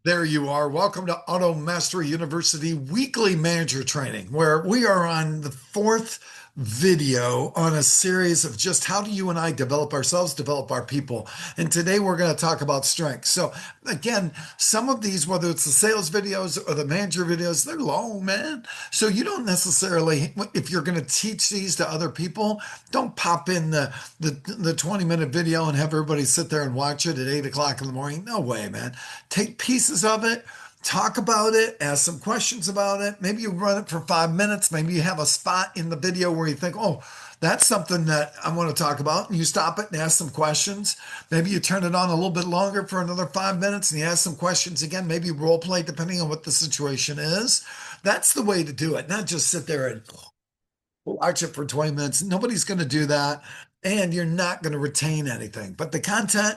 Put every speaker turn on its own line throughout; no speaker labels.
There you are. Welcome to Auto Mastery University weekly manager training, where we are on the fourth video on a series of just how do you and I develop ourselves, develop our people. And today we're going to talk about strength. So, again, some of these, whether it's the sales videos or the manager videos, they're long, man. So, you don't necessarily, if you're going to teach these to other people, don't pop in the 20-minute video and have everybody sit there and watch it at 8 o'clock in the morning. No way, man. Take pieces of it, talk about it, ask some questions about it. Maybe you run it for 5 minutes. Maybe you have a spot in the video where you think, oh, that's something that I want to talk about. And you stop it and ask some questions. Maybe you turn it on a little bit longer for another 5 minutes and you ask some questions again, maybe role play depending on what the situation is. That's the way to do it, not just sit there and watch it for 20 minutes. Nobody's going to do that. And you're not going to retain anything. But the content,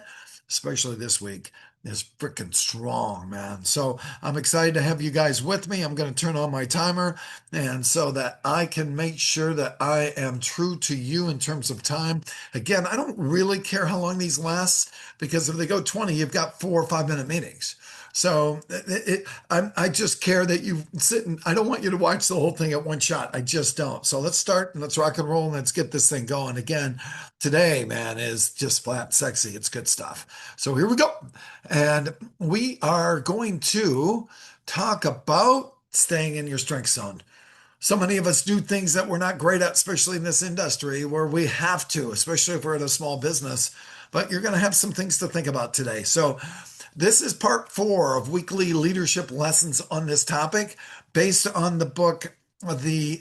especially this week, is freaking strong, man. So I'm excited to have you guys with me. I'm going to turn on my timer and so that I can make sure that I am true to you in terms of time. Again, I don't really care how long these last because if they go 20, you've got 4 or 5 minute meetings. So I just care that you sit and I don't want you to watch the whole thing at one shot. I just don't. So let's start and let's rock and roll and let's get this thing going. Again, today, man, is just flat sexy. It's good stuff. So here we go. And we are going to talk about staying in your strength zone. So many of us do things that we're not great at, especially in this industry where we have to, especially if we're in a small business. But you're going to have some things to think about today. So this is part four of weekly leadership lessons on this topic, based on the book The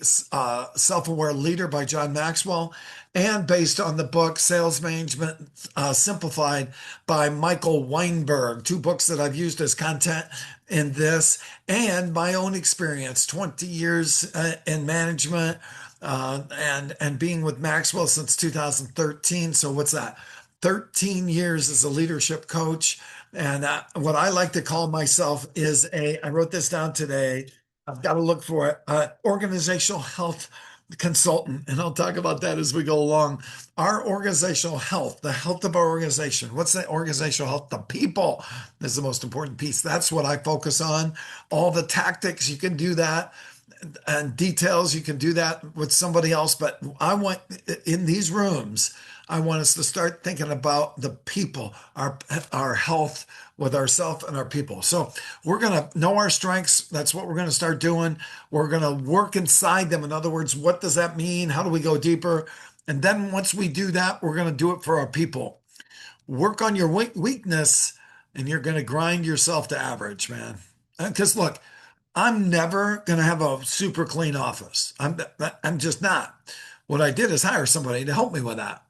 Self-Aware Leader by John Maxwell, and based on the book Sales Management Simplified by Michael Weinberg, two books that I've used as content in this, and my own experience, 20 years in management and being with Maxwell since 2013. So what's that? 13 years as a leadership coach. And what I like to call myself is I wrote this down today. I've got to look for it, organizational health consultant. And I'll talk about that as we go along. Our organizational health, the health of our organization. What's the organizational health? The people is the most important piece. That's what I focus on. All the tactics, you can do that. And details, you can do that with somebody else. But I want in these rooms, I want us to start thinking about the people, our health with ourselves and our people. So we're going to know our strengths. That's what we're going to start doing. We're going to work inside them. In other words, what does that mean? How do we go deeper? And then once we do that, we're going to do it for our people. Work on your weakness and you're going to grind yourself to average, man. Because look, I'm never going to have a super clean office. I'm just not. What I did is hire somebody to help me with that.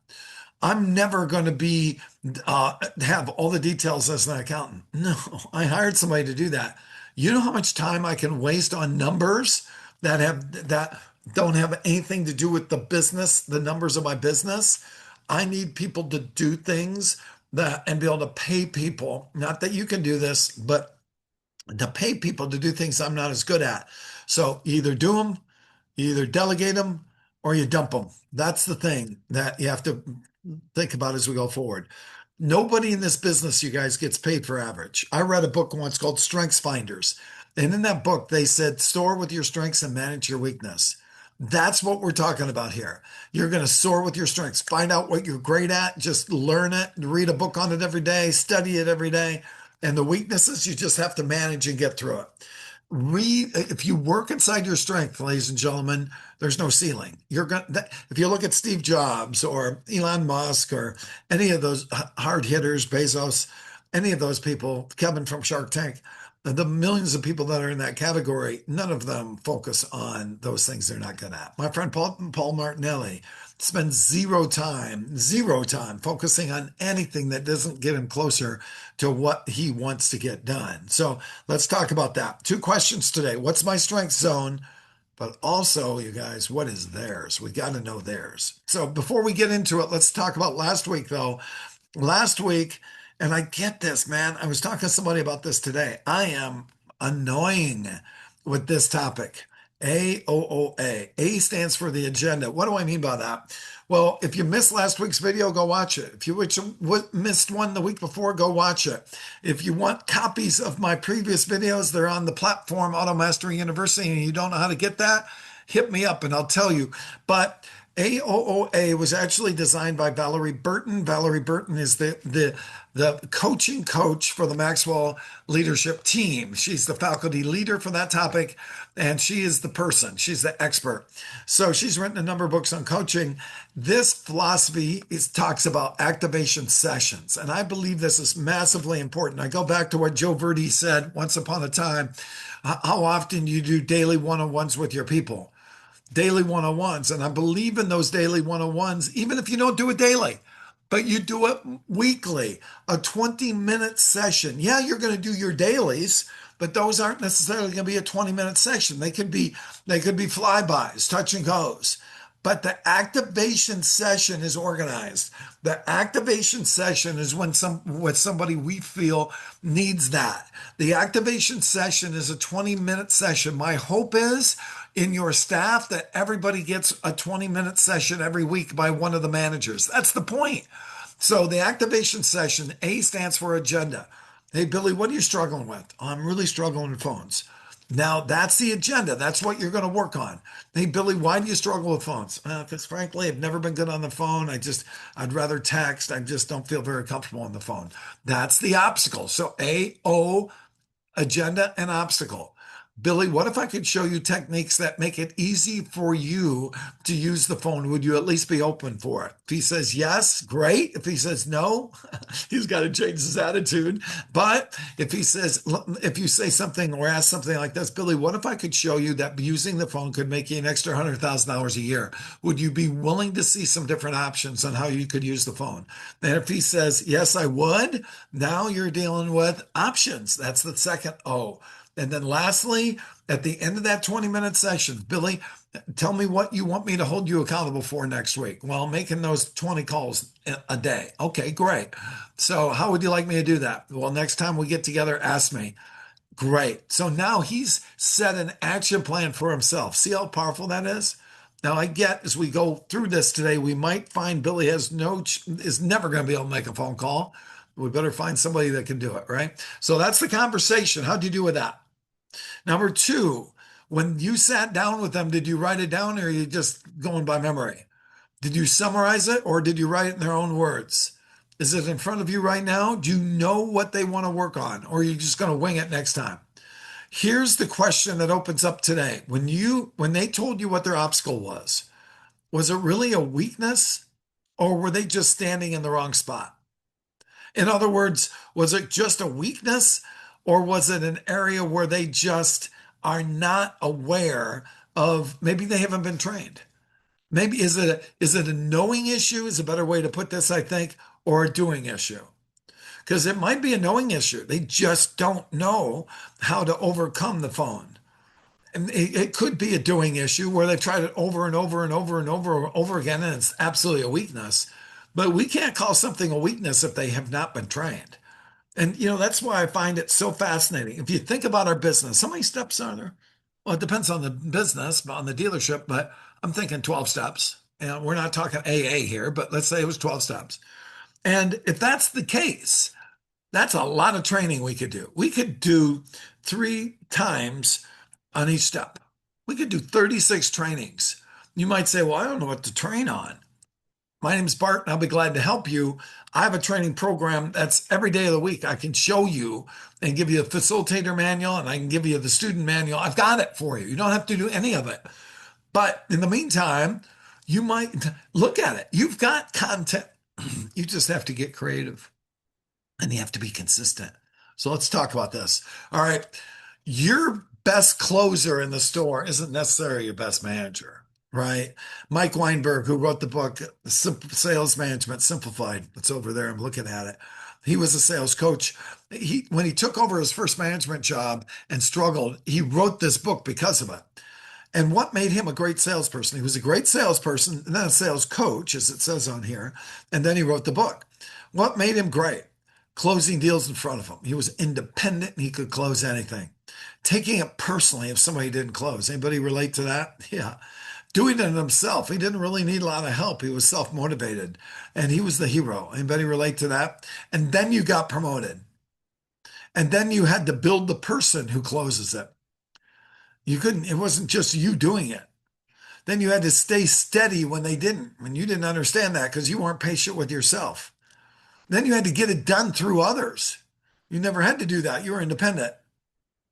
I'm never going to be have all the details as an accountant. No, I hired somebody to do that. You know how much time I can waste on numbers that don't have anything to do with the business, the numbers of my business. I need people to do things that and be able to pay people. Not that you can do this, but to pay people to do things I'm not as good at. So you either do them, you either delegate them, or you dump them. That's the thing that you have to think about as we go forward. Nobody in this business, you guys, gets paid for average. I read a book once called Strengths Finders. And in that book, they said, soar with your strengths and manage your weakness. That's what we're talking about here. You're going to soar with your strengths. Find out what you're great at. Just learn it. Read a book on it every day. Study it every day. And the weaknesses, you just have to manage and get through it. If you work inside your strength, ladies and gentlemen, there's no ceiling. If you look at Steve Jobs or Elon Musk or any of those hard hitters, Bezos, any of those people, Kevin from Shark Tank, the millions of people that are in that category, none of them focus on those things they're not good at. My friend Paul Martinelli spends zero time focusing on anything that doesn't get him closer to what he wants to get done. So let's talk about that. Two questions today. What's my strength zone? But also, you guys, what is theirs? We got to know theirs. So before we get into it, let's talk about last week, though. Last week, and I get this, man. I was talking to somebody about this today. I am annoying with this topic. AOOA. A stands for the agenda. What do I mean by that? Well, if you missed last week's video, go watch it. If you missed one the week before, go watch it. If you want copies of my previous videos, they're on the platform Auto Mastery University, and you don't know how to get that, hit me up and I'll tell you. But AOOA was actually designed by Valerie Burton. Valerie Burton is the coaching coach for the Maxwell leadership team. She's the faculty leader for that topic, and she is the person. She's the expert. So she's written a number of books on coaching. This philosophy talks about activation sessions, and I believe this is massively important. I go back to what Joe Verdi said once upon a time. How often you do daily one-on-ones with your people? Daily one-on-ones. And I believe in those daily one-on-ones, even if you don't do it daily, but you do it weekly, a 20-minute session. Yeah, you're going to do your dailies, but those aren't necessarily going to be a 20-minute session. They could be flybys, touch and goes. But the activation session is organized. The activation session is with somebody we feel needs that. The activation session is a 20-minute session. My hope is in your staff that everybody gets a 20-minute session every week by one of the managers. That's the point. So the activation session, A stands for agenda. Hey, Billy, what are you struggling with? Oh, I'm really struggling with phones. Now that's the agenda. That's what you're going to work on. Hey, Billy, why do you struggle with phones? Because frankly, I've never been good on the phone. I'd rather text. I just don't feel very comfortable on the phone. That's the obstacle. So A-O, agenda and obstacle. Billy, what if I could show you techniques that make it easy for you to use the phone? Would you at least be open for it? If he says yes, great. If he says no, he's got to change his attitude. But if you say something or ask something like this, Billy, what if I could show you that using the phone could make you an extra $100,000 a year? Would you be willing to see some different options on how you could use the phone? And if he says, yes, I would, now you're dealing with options. That's the second O. And then lastly, at the end of that 20-minute session, Billy, tell me what you want me to hold you accountable for next week. Well, making those 20 calls a day. Okay, great. So how would you like me to do that? Well, next time we get together, ask me. Great. So now he's set an action plan for himself. See how powerful that is? Now I get as we go through this today, we might find Billy is never going to be able to make a phone call. We better find somebody that can do it, right? So that's the conversation. How'd you do with that? Number two, when you sat down with them, did you write it down or are you just going by memory? Did you summarize it or did you write it in their own words? Is it in front of you right now? Do you know what they want to work on or are you just going to wing it next time? Here's the question that opens up today. When they told you what their obstacle was it really a weakness or were they just standing in the wrong spot? In other words, was it just a weakness or was it an area where they just are not aware of, maybe they haven't been trained? Maybe is it a knowing issue is a better way to put this, I think, or a doing issue? Because it might be a knowing issue. They just don't know how to overcome the phone. And it could be a doing issue where they've tried it over and over and over and over and over again, and it's absolutely a weakness. But we can't call something a weakness if they have not been trained. And that's why I find it so fascinating. If you think about our business, how many steps are there? Well, it depends on the business, on the dealership, but I'm thinking 12 steps. And we're not talking AA here, but let's say it was 12 steps. And if that's the case, that's a lot of training we could do. We could do 3 times on each step. We could do 36 trainings. You might say, well, I don't know what to train on. My name's Bart, and I'll be glad to help you. I have a training program that's every day of the week. I can show you and give you a facilitator manual, and I can give you the student manual. I've got it for you. You don't have to do any of it. But in the meantime, you might look at it. You've got content. You just have to get creative, and you have to be consistent. So let's talk about this. All right. Your best closer in the store isn't necessarily your best manager. Right. Mike Weinberg, who wrote the book, Sales Management Simplified. It's over there. I'm looking at it. He was a sales coach. When he took over his first management job and struggled, he wrote this book because of it. And what made him a great salesperson? He was a great salesperson and then a sales coach, as it says on here. And then he wrote the book. What made him great? Closing deals in front of him. He was independent and he could close anything. taking it personally if somebody didn't close. Anybody relate to that? Yeah. Doing it himself. He didn't really need a lot of help. He was self-motivated and he was the hero. Anybody relate to that? And then you got promoted. And then you had to build the person who closes it. You couldn't, it wasn't just you doing it. Then you had to stay steady when they didn't. And you didn't understand that because you weren't patient with yourself. Then you had to get it done through others. You never had to do that. You were independent.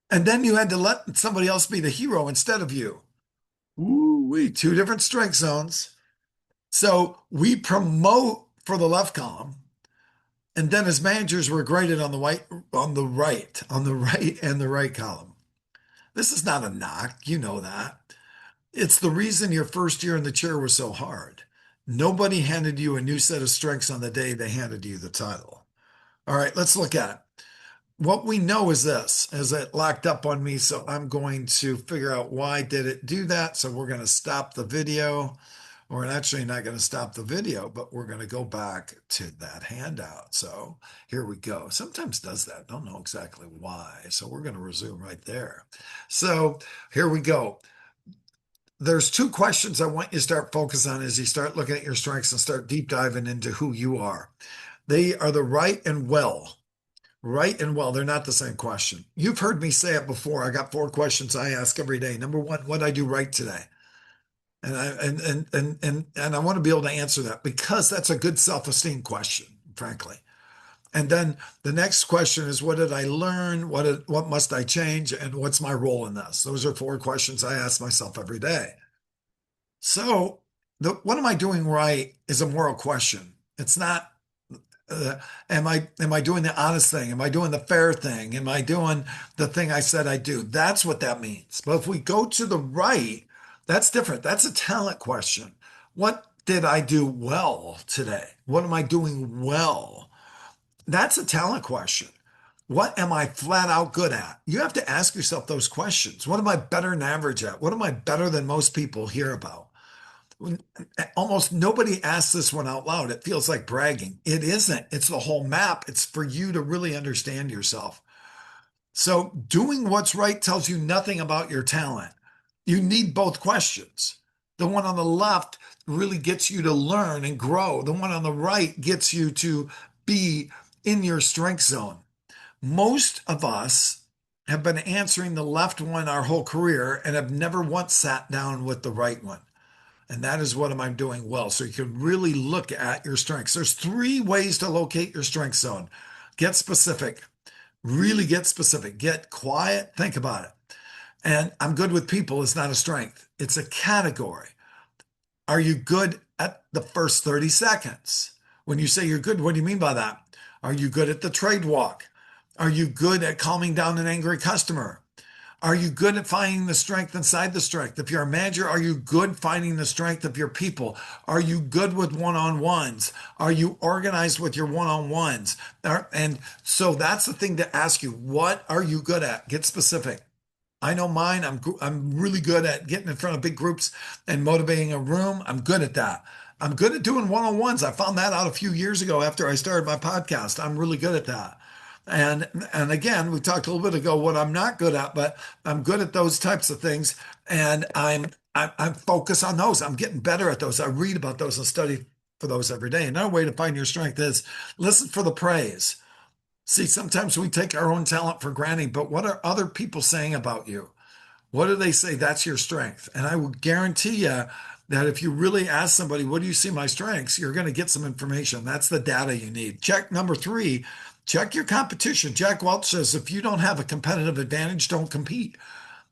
And then you had to let somebody else be the hero instead of you. Ooh, we two different strength zones. So we promote for the left column, and then as managers, we're graded on the right, and the right column. This is not a knock, you know that. It's the reason your first year in the chair was so hard. Nobody handed you a new set of strengths on the day they handed you the title. All right, let's look at it. What we know is this, is it locked up on me, so I'm going to figure out why did it do that. So we're going to stop the video. We're actually not going to stop the video, but we're going to go back to that handout. So here we go. Sometimes does that. Don't know exactly why. So we're going to resume right there. So here we go. There's two questions I want you to start focusing on as you start looking at your strengths and start deep diving into who you are. They are the right and well. Right and well, they're not the same question. You've heard me say it before. I got four questions I ask every day. Number one, what did I do right today? And I want to be able to answer that because that's a good self-esteem question, frankly. And then the next question is, what did I learn? What must I change? And what's my role in this? Those are four questions I ask myself every day. So what am I doing right is a moral question. It's not am I doing the honest thing? Am I doing the fair thing? Am I doing the thing I said I do? That's what that means. But if we go to the right, that's different. That's a talent question. What did I do well today? What am I doing well? That's a talent question. What am I flat out good at? You have to ask yourself those questions. What am I better than average at? What am I better than most people hear about? Almost nobody asks this one out loud. It feels like bragging. It isn't. It's the whole map. It's for you to really understand yourself. So doing what's right tells you nothing about your talent. You need both questions. The one on the left really gets you to learn and grow. The one on the right gets you to be in your strength zone. Most of us have been answering the left one our whole career and have never once sat down with the right one. And that is what am I doing well? So you can really look at your strengths. There's three ways to locate your strength zone. Get specific. Really get specific. Get quiet. Think about it. And I'm good with people is not a strength. It's a category. Are you good at the first 30 seconds? When you say you're good, what do you mean by that? Are you good at the trade walk? Are you good at calming down an angry customer? Are you good at finding the strength inside the strength? If you're a manager, are you good finding the strength of your people? Are you good with one-on-ones? Are you organized with your one-on-ones? And so that's the thing to ask you. What are you good at? Get specific. I know mine. I'm really good at getting in front of big groups and motivating a room. I'm good at that. I'm good at doing one-on-ones. I found that out a few years ago after I started my podcast. I'm really good at that. And again, we talked a little bit ago what I'm not good at, but I'm good at those types of things, and I'm focused on those. I'm getting better at those. I read about those and study for those every day. Another way to find your strength is listen for the praise. See, sometimes we take our own talent for granted, but what are other people saying about you? What do they say? That's your strength. And I will guarantee you that if you really ask somebody, what do you see my strengths? You're going to get some information. That's the data you need. Check number three, check your competition. Jack Welch says, if you don't have a competitive advantage, don't compete.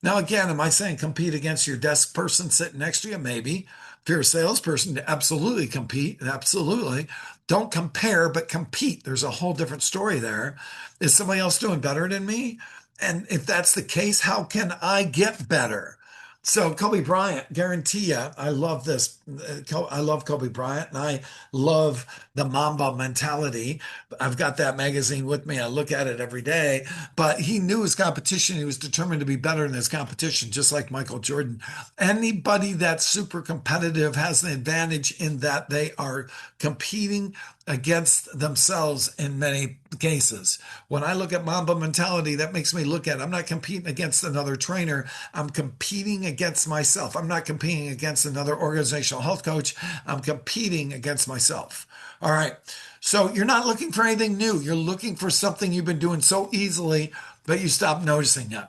Now, again, am I saying compete against your desk person sitting next to you? Maybe. If you're a salesperson, absolutely compete. Absolutely. Don't compare, but compete. There's a whole different story there. Is somebody else doing better than me? And if that's the case, how can I get better? So Kobe Bryant, guarantee you, I love this. I love Kobe Bryant and I love the Mamba mentality. I've got that magazine with me. I look at it every day, but he knew his competition. He was determined to be better than his competition, just like Michael Jordan. Anybody that's super competitive has an advantage in that they are competing against themselves in many cases. When I look at Mamba mentality, that makes me look at, I'm not competing against another trainer. I'm competing against myself. I'm not competing against another organizational health coach. I'm competing against myself. All right. So you're not looking for anything new. You're looking for something you've been doing so easily, but you stop noticing it.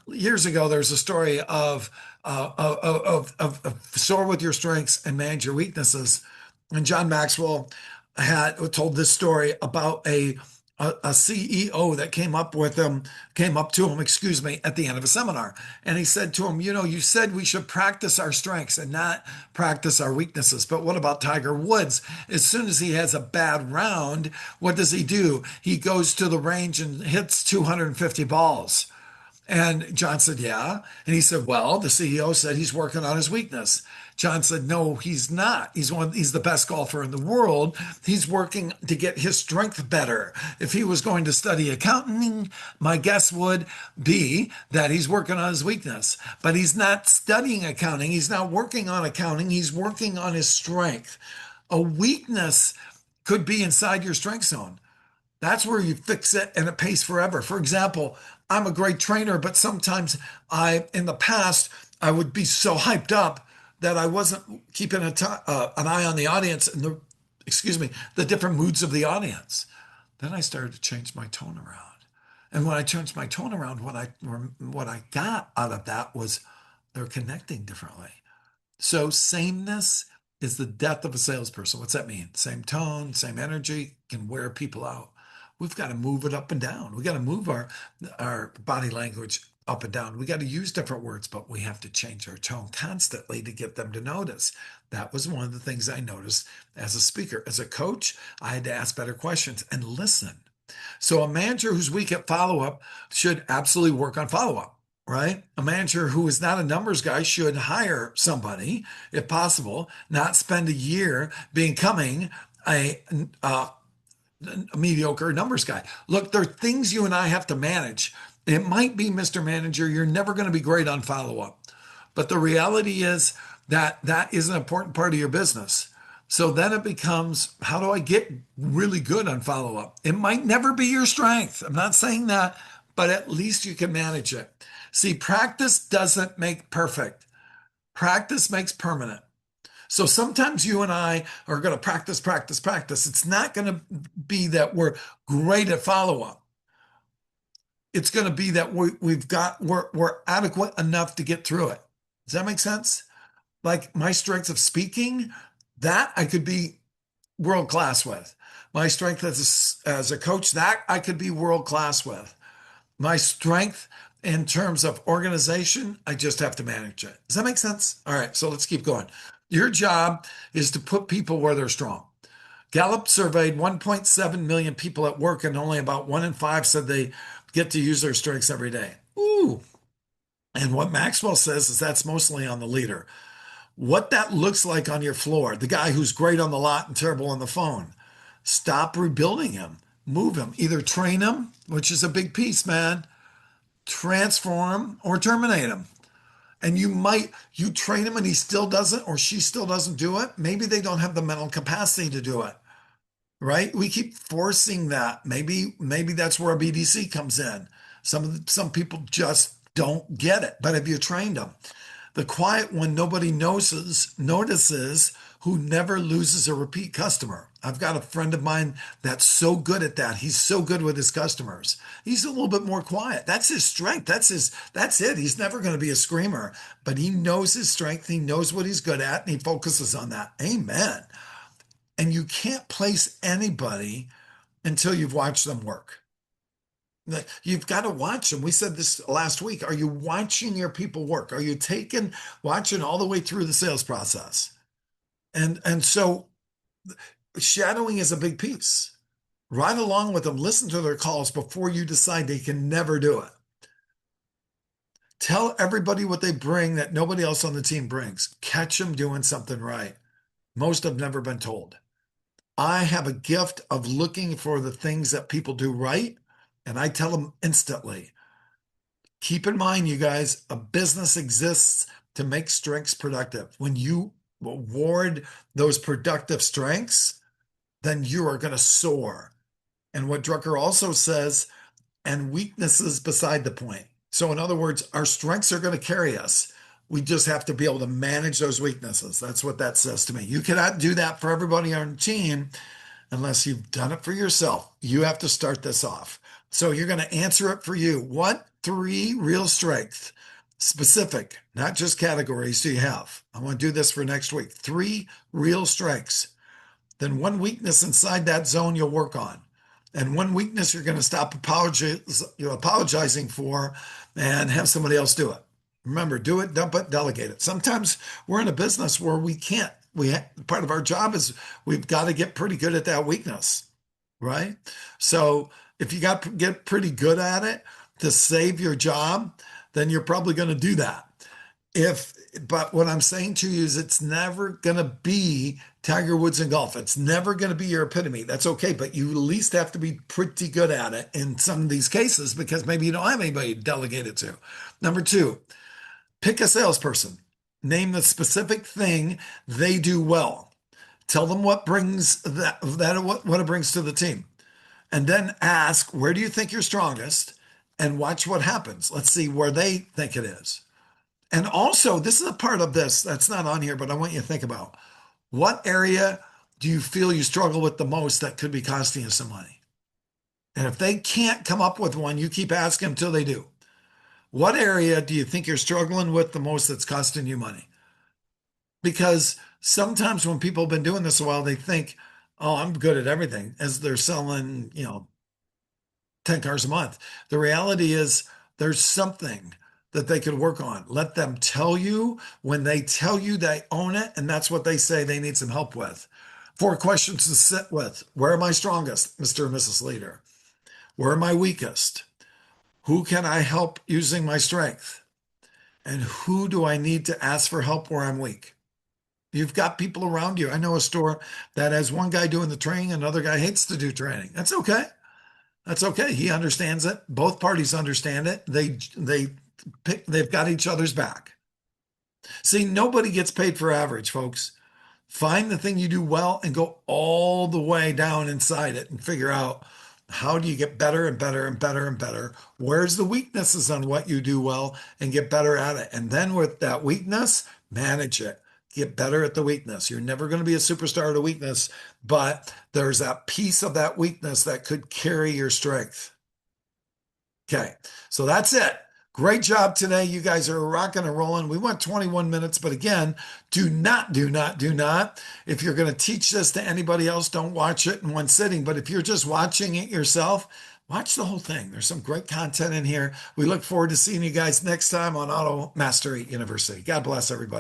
Years ago, there was a story of soar with your strengths and manage your weaknesses. And John Maxwell had told this story about a CEO that came up to him, excuse me, at the end of a seminar. And he said to him, you know, you said we should practice our strengths and not practice our weaknesses. But what about Tiger Woods? As soon as he has a bad round, what does he do? He goes to the range and hits 250 balls. And John said, yeah. And he said, well, the CEO said he's working on his weakness. John said, no, he's not. He's the best golfer in the world. He's working to get his strength better. If he was going to study accounting, my guess would be that he's working on his weakness. But he's not studying accounting. He's not working on accounting. He's working on his strength. A weakness could be inside your strength zone. That's where you fix it and it pays forever. For example, I'm a great trainer, but sometimes in the past, I would be so hyped up that I wasn't keeping an eye on the audience and excuse me, the different moods of the audience. Then I started to change my tone around. And when I changed my tone around, what I got out of that was they're connecting differently. So sameness is the death of a salesperson. What's that mean? Same tone, same energy can wear people out. We've got to move it up and down. We got to move our body language up and down. We got to use different words, but we have to change our tone constantly to get them to notice. That was one of the things I noticed as a speaker. As a coach, I had to ask better questions and listen. So a manager who's weak at follow-up should absolutely work on follow-up, right? A manager who is not a numbers guy should hire somebody, if possible, not spend a year becoming a mediocre numbers guy. Look, there are things you and I have to manage. It might be, Mr. Manager, you're never going to be great on follow-up. But the reality is that that is an important part of your business. So then it becomes, how do I get really good on follow-up? It might never be your strength. I'm not saying that, but at least you can manage it. See, practice doesn't make perfect. Practice makes permanent. So sometimes you and I are going to practice, practice, practice. It's not going to be that we're great at follow-up. It's going to be that we're adequate enough to get through it. Does that make sense? Like my strengths of speaking, that I could be world class with. My strength as a coach, that I could be world class with. My strength in terms of organization, I just have to manage it. Does that make sense? All right, so let's keep going. Your job is to put people where they're strong. Gallup surveyed 1.7 million people at work, and only about 1 in 5 said they get to use their strengths every day. Ooh. And what Maxwell says is that's mostly on the leader. What that looks like on your floor, the guy who's great on the lot and terrible on the phone, stop rebuilding him. Move him. Either train him, which is a big piece, man, transform or terminate him. And you train him and he still doesn't, or she still doesn't do it. Maybe they don't have the mental capacity to do it, right? We keep forcing that. Maybe that's where a BDC comes in. Some people just don't get it. But have you trained them? The quiet one nobody notices who never loses a repeat customer. I've got a friend of mine that's so good at that. He's so good with his customers. He's a little bit more quiet. That's his strength. That's it. He's never going to be a screamer, but he knows his strength. He knows what he's good at and he focuses on that. Amen. And you can't place anybody until you've watched them work. You've got to watch them. We said this last week. Are you watching your people work? Are you watching all the way through the sales process? And so shadowing is a big piece. Ride along with them. Listen to their calls before you decide they can never do it. Tell everybody what they bring that nobody else on the team brings. Catch them doing something right. Most have never been told. I have a gift of looking for the things that people do right, and I tell them instantly. Keep in mind, you guys, a business exists to make strengths productive. When you award those productive strengths, then you are going to soar. And what Drucker also says, and weaknesses beside the point. So, in other words, our strengths are going to carry us. We just have to be able to manage those weaknesses. That's what that says to me. You cannot do that for everybody on the team unless you've done it for yourself. You have to start this off. So you're going to answer it for you. What three real strengths, specific, not just categories, do you have? I want to do this for next week. Three real strengths. Then one weakness inside that zone you'll work on. And one weakness you're going to stop apologizing for and have somebody else do it. Remember, do it, dump it, delegate it. Sometimes we're in a business where we can't. Part of our job is we've got to get pretty good at that weakness, right? So if you got to get pretty good at it to save your job, then you're probably going to do that. But what I'm saying to you is it's never going to be Tiger Woods in golf. It's never going to be your epitome. That's okay, but you at least have to be pretty good at it in some of these cases because maybe you don't have anybody to delegate it to. Number two, pick a salesperson. Name the specific thing they do well. Tell them what brings what it brings to the team. And then ask, where do you think you're strongest? And watch what happens. Let's see where they think it is. And also, this is a part of this that's not on here, but I want you to think about what area do you feel you struggle with the most that could be costing you some money? And if they can't come up with one, you keep asking until they do. What area do you think you're struggling with the most that's costing you money? Because sometimes when people have been doing this a while, they think, oh, I'm good at everything as they're selling, 10 cars a month. The reality is there's something that they could work on. Let them tell you when they tell you they own it, and that's what they say they need some help with. 4 questions to sit with. Where am I strongest, Mr. and Mrs. Leader? Where am I weakest? Who can I help using my strength? And who do I need to ask for help where I'm weak? You've got people around you. I know a store that has one guy doing the training, another guy hates to do training. That's okay. That's okay. He understands it. Both parties understand it. They've got each other's back. See, nobody gets paid for average, folks. Find the thing you do well and go all the way down inside it and figure out how do you get better and better and better and better? Where's the weaknesses on what you do well and get better at it? And then with that weakness, manage it. Get better at the weakness. You're never going to be a superstar at a weakness, but there's that piece of that weakness that could carry your strength. Okay, so that's it. Great job today. You guys are rocking and rolling. We went 21 minutes, but again, do not. If you're going to teach this to anybody else, don't watch it in one sitting. But if you're just watching it yourself, watch the whole thing. There's some great content in here. We look forward to seeing you guys next time on Auto Mastery University. God bless everybody.